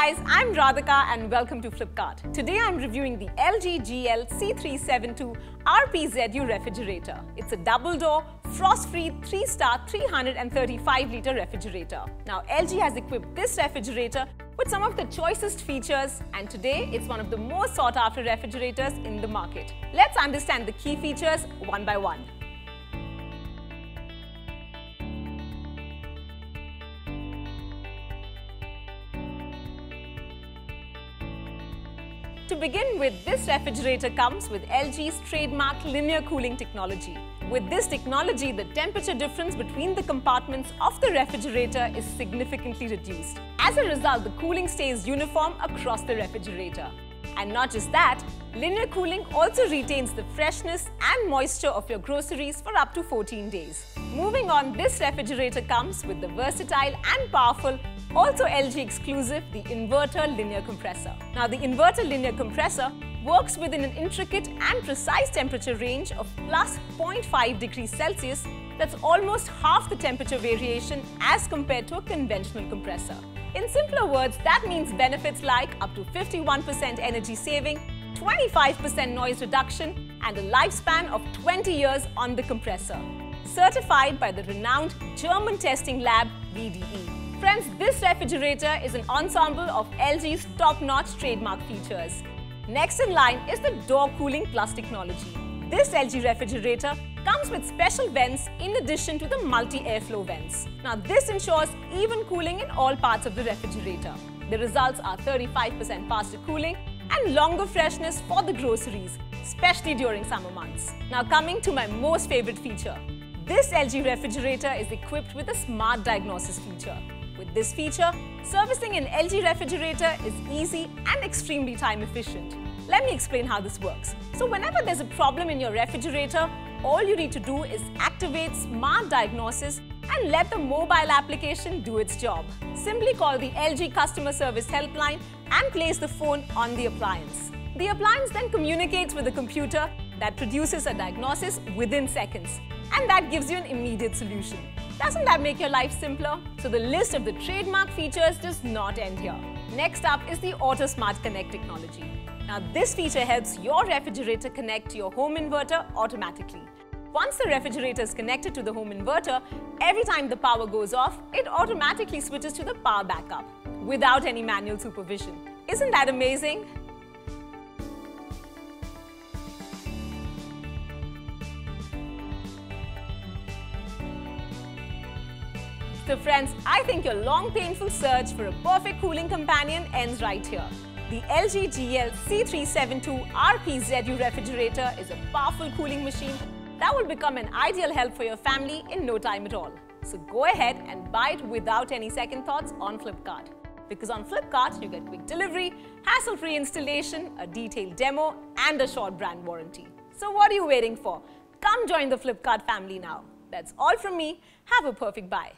guys, I'm Radhika and welcome to Flipkart. Today I'm reviewing the LG GL C372 RPZU refrigerator. It's a double-door, frost-free, 3-star, 335-litre refrigerator. Now LG has equipped this refrigerator with some of the choicest features, and today it's one of the most sought-after refrigerators in the market. Let's understand the key features one by one. To begin with, this refrigerator comes with LG's trademark linear cooling technology. With this technology, the temperature difference between the compartments of the refrigerator is significantly reduced. As a result, the cooling stays uniform across the refrigerator. And not just that, linear cooling also retains the freshness and moisture of your groceries for up to 14 days. Moving on, this refrigerator comes with the versatile and powerful, also LG exclusive, the inverter linear compressor. Now, the inverter linear compressor works within an intricate and precise temperature range of plus 0.5 degrees Celsius. That's almost half the temperature variation as compared to a conventional compressor. In simpler words, that means benefits like up to 51% energy saving, 25% noise reduction, and a lifespan of 20 years on the compressor. Certified by the renowned German testing lab VDE. Friends, this refrigerator is an ensemble of LG's top-notch trademark features. Next in line is the Door Cooling Plus technology. This LG refrigerator comes with special vents in addition to the multi-airflow vents. Now, this ensures even cooling in all parts of the refrigerator. The results are 35% faster cooling and longer freshness for the groceries, especially during summer months. Now, coming to my most favorite feature. This LG refrigerator is equipped with a smart diagnosis feature. With this feature, servicing an LG refrigerator is easy and extremely time efficient. Let me explain how this works. So whenever there's a problem in your refrigerator, all you need to do is activate Smart Diagnosis and let the mobile application do its job. Simply call the LG customer service helpline and place the phone on the appliance. The appliance then communicates with the computer that produces a diagnosis within seconds, and that gives you an immediate solution. Doesn't that make your life simpler? So the list of the trademark features does not end here. Next up is the AutoSmart Connect technology. Now this feature helps your refrigerator connect to your home inverter automatically. Once the refrigerator is connected to the home inverter, every time the power goes off, it automatically switches to the power backup without any manual supervision. Isn't that amazing? So friends, I think your long painful search for a perfect cooling companion ends right here. The LG GL C372 RPZU refrigerator is a powerful cooling machine that will become an ideal help for your family in no time at all. So go ahead and buy it without any second thoughts on Flipkart. Because on Flipkart, you get quick delivery, hassle-free installation, a detailed demo, and a short brand warranty. So what are you waiting for? Come join the Flipkart family now. That's all from me. Have a perfect buy.